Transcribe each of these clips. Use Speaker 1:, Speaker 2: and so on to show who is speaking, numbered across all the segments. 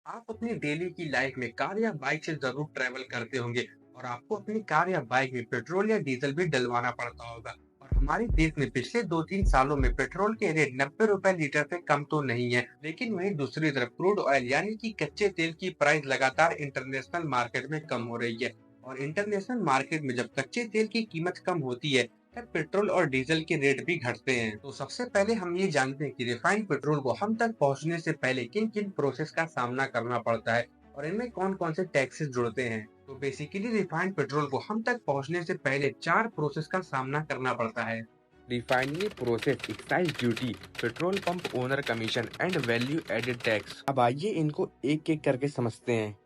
Speaker 1: आप अपनी डेली की लाइफ में कार या बाइक से जरूर ट्रैवल करते होंगे और आपको अपनी कार या बाइक में पेट्रोल या डीजल भी डलवाना पड़ता होगा। और हमारे देश में पिछले 2-3 सालों में पेट्रोल के रेट 90 रुपए लीटर से कम तो नहीं है, लेकिन वहीं दूसरी तरफ क्रूड ऑयल यानी कि कच्चे तेल की प्राइस लगातार इंटरनेशनल मार्केट में कम हो रही है। और इंटरनेशनल मार्केट में जब कच्चे तेल की कीमत कम होती है, तब पेट्रोल और डीजल के रेट भी घटते हैं। तो सबसे पहले हम ये जानते हैं कि रिफाइंड पेट्रोल को हम तक पहुंचने से पहले किन किन प्रोसेस का सामना करना पड़ता है और इनमें कौन कौन से टैक्सेस जुड़ते हैं। तो बेसिकली रिफाइंड पेट्रोल को हम तक पहुंचने से पहले 4 प्रोसेस का सामना करना पड़ता है।
Speaker 2: Refinery process, excise duty, petrol pump owner commission and value added tax. अब आइए इनको एक एक करके समझते हैं।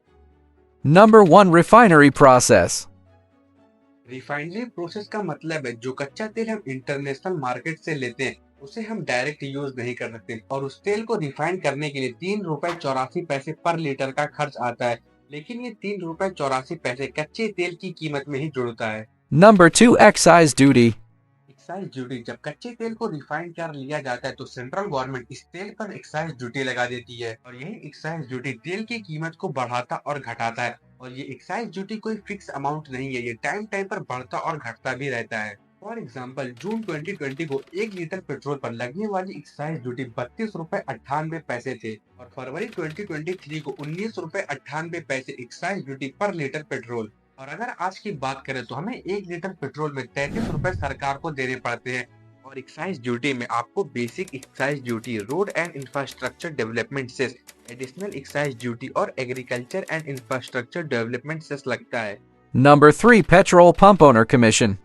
Speaker 3: Number 1, Refinery Process.
Speaker 1: Refinery process का मतलब है जो कच्चा तेल हम इंटरनेशनल मार्केट से लेते हैं उसे हम डायरेक्ट यूज नहीं कर सकते और उस तेल को रिफाइन करने के लिए 3 रुपए 84 पैसे पर लीटर का खर्च आता है। लेकिन ये 3 रुपए 84 पैसे कच्चे तेल की कीमत में ही जुड़ता है।
Speaker 3: Number 2, Excise Duty.
Speaker 1: Excise duty, जब कच्चे तेल को रिफाइन कर लिया जाता है तो सेंट्रल गवर्नमेंट इस तेल पर एक्साइज ड्यूटी लगा देती है और यही एक्साइज ड्यूटी तेल की कीमत को बढ़ाता और घटाता है। और ये एक्साइज ड्यूटी कोई फिक्स अमाउंट नहीं है, ये टाइम टाइम पर बढ़ता और घटता भी रहता है। फॉर एग्जाम्पल जून 2020 को 1 लीटर पेट्रोल पर लगने वाली एक्साइज ड्यूटी 32 रुपए 98 पैसे थे और फरवरी 2023 को 19 रुपए 98 पैसे एक्साइज ड्यूटी पर लीटर पेट्रोल। और अगर आज की बात करें तो हमें 1 लीटर पेट्रोल में 33 रुपए सरकार को देने पड़ते हैं। और एक्साइज ड्यूटी में आपको basic excise duty, road and infrastructure development cess, additional excise duty और agriculture and infrastructure development cess लगता है।
Speaker 3: Number 3, Petrol Pump Owner Commission.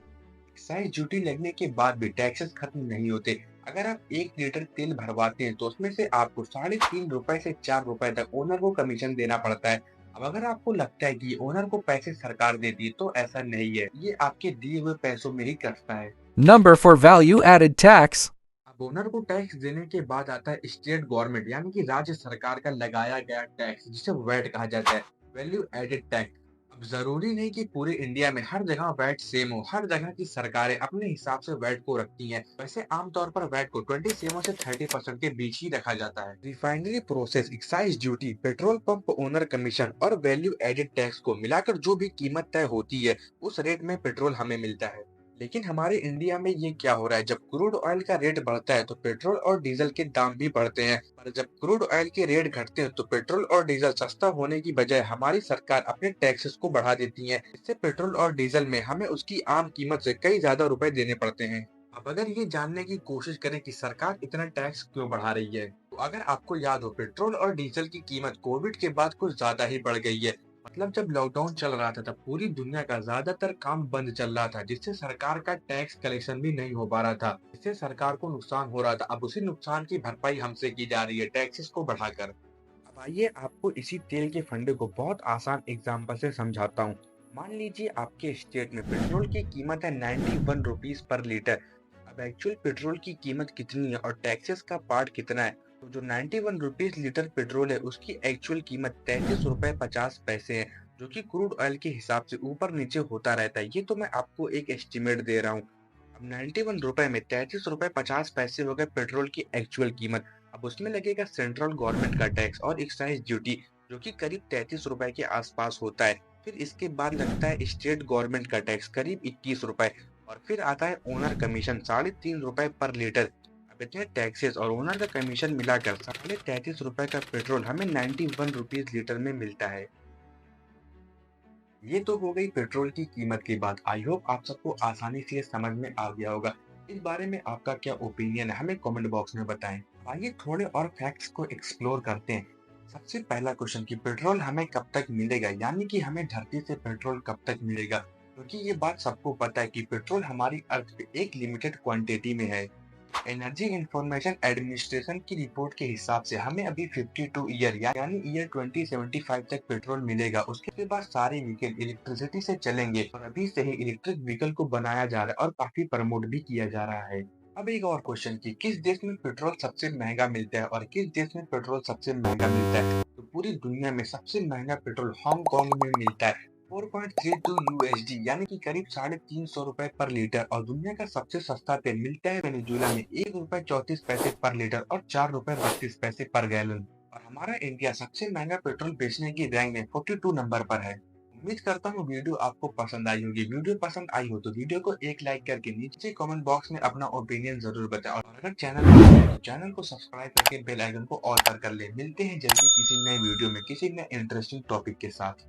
Speaker 1: Excise duty लगने के बाद भी टैक्सेस खत्म नहीं होते। अगर आप 1 लीटर तेल भरवाते हैं तो उसमें से आपको 3.5 रुपए से 4 रुपए तक ओनर को कमीशन देना पड़ता है। अब अगर आपको लगता है कि ओनर को पैसे सरकार देती है तो ऐसा नहीं है, ये आपके दिए हुए पैसों में ही कटता है।
Speaker 3: Number 4, Value Added Tax.
Speaker 1: अब ओनर को टैक्स देने के बाद आता है स्टेट गवर्नमेंट यानी कि राज्य सरकार का लगाया गया टैक्स, जिसे वैट कहा जाता है, वैल्यू एडेड टैक्स। अब जरूरी नहीं कि पूरे इंडिया में हर जगह वैट सेम हो, हर जगह की सरकारें अपने हिसाब से वैट को रखती हैं। वैसे आमतौर पर वैट को 27 से 30% के बीच ही रखा जाता है। Refinery process, excise duty, petrol pump owner commission और वैल्यू एडेड टैक्स को मिलाकर जो भी कीमत तय होती है उस रेट में पेट्रोल हमें मिलता है। लेकिन हमारे इंडिया में ये क्या हो रहा है, जब क्रूड ऑयल का रेट बढ़ता है तो पेट्रोल और डीजल के दाम भी बढ़ते हैं, पर जब क्रूड ऑयल के रेट घटते हैं तो पेट्रोल और डीजल सस्ता होने की बजाय हमारी सरकार अपने टैक्सेस को बढ़ा देती है। इससे पेट्रोल और डीजल में हमें उसकी आम कीमत से कई ज्यादा रुपए देने पड़ते हैं। अब अगर ये जानने की कोशिश करें कि सरकार इतना टैक्स क्यों बढ़ा रही है, तो अगर आपको याद हो पेट्रोल और डीजल की कीमत कोविड के बाद कुछ ज्यादा ही बढ़ गई है। मतलब जब लॉकडाउन चल रहा था तब पूरी दुनिया का ज्यादातर काम बंद चल रहा था, जिससे सरकार का टैक्स कलेक्शन भी नहीं हो पा रहा था, इससे सरकार को नुकसान हो रहा था। अब उसी नुकसान की भरपाई हमसे की जा रही है टैक्सेस को बढ़ाकर। अब आइए आपको इसी तेल के फंडे को बहुत आसान एग्जाम्पल से समझाता हूँ। मान लीजिए आपके स्टेट में पेट्रोल की कीमत है 91 रुपीज पर लीटर। अब एक्चुअल पेट्रोल की कीमत कितनी है और टैक्सेस का पार्ट कितना है, तो जो 91 रुपीज लीटर पेट्रोल है उसकी एक्चुअल कीमत 33 रुपए 50 पैसे है, जो कि क्रूड ऑयल के हिसाब से ऊपर नीचे होता रहता है। ये तो मैं आपको एक एस्टिमेट दे रहा हूँ। अब 91 रुपए में 33 रुपए 50 पैसे हो गए पेट्रोल की एक्चुअल कीमत। अब उसमें लगेगा सेंट्रल गवर्नमेंट का टैक्स और एक्साइज ड्यूटी, जो कि करीब 33 रुपए के आसपास होता है। फिर इसके बाद लगता है स्टेट गवर्नमेंट का टैक्स करीब 21 रुपए, और फिर आता है ओनर कमीशन 3.5 रुपए पर लीटर। अब इतने टैक्सेस और ओनर का कमीशन मिलाकर 33.5 रुपए का पेट्रोल हमें 91 रुपीज लीटर में मिलता है। ये तो हो गई पेट्रोल की कीमत की बात। आई होप आप सबको आसानी से ये समझ में आ गया होगा। इस बारे में आपका क्या ओपिनियन है, हमें कमेंट बॉक्स में बताएं। आइए थोड़े और फैक्ट्स को एक्सप्लोर करते हैं। सबसे पहला क्वेश्चन कि पेट्रोल हमें कब तक मिलेगा, यानी कि हमें धरती से पेट्रोल कब तक मिलेगा। क्योंकि ये बात सबको पता है कि पेट्रोल हमारी अर्थ पे एक लिमिटेड क्वांटिटी में है। एनर्जी इंफॉर्मेशन एडमिनिस्ट्रेशन की रिपोर्ट के हिसाब से हमें अभी 52 ईयर यानी ईयर 2075 तक पेट्रोल मिलेगा। उसके बाद सारे व्हीकल इलेक्ट्रिसिटी से चलेंगे और अभी से ही इलेक्ट्रिक व्हीकल को बनाया जा रहा है और काफी प्रमोट भी किया जा रहा है। अब एक और क्वेश्चन कि किस देश में पेट्रोल सबसे महंगा मिलता है और किस देश में पेट्रोल सबसे महंगा मिलता है। तो पूरी दुनिया में सबसे महंगा पेट्रोल हांगकांग में मिलता है, 4.32 यूएसडी यानी कि करीब 350 रुपए पर लीटर। और दुनिया का सबसे सस्ता तेल मिलता है वेनेजुएला में 1 रुपए 34 पैसे पर लीटर और 4 रुपए 32 पैसे पर गैलन। और हमारा इंडिया सबसे महंगा पेट्रोल बेचने की रैंक में 42 नंबर पर है। उम्मीद करता हूँ वीडियो आपको पसंद आई होगी। वीडियो पसंद आई हो तो वीडियो को एक लाइक करके नीचे कमेंट बॉक्स में अपना ओपिनियन जरूर बताएं और अगर चैनल पर नए हैं तो चैनल को सब्सक्राइब करके बेल आइकन को ऑल पर कर ले। मिलते हैं जल्दी किसी नए वीडियो में किसी नए इंटरेस्टिंग टॉपिक के साथ।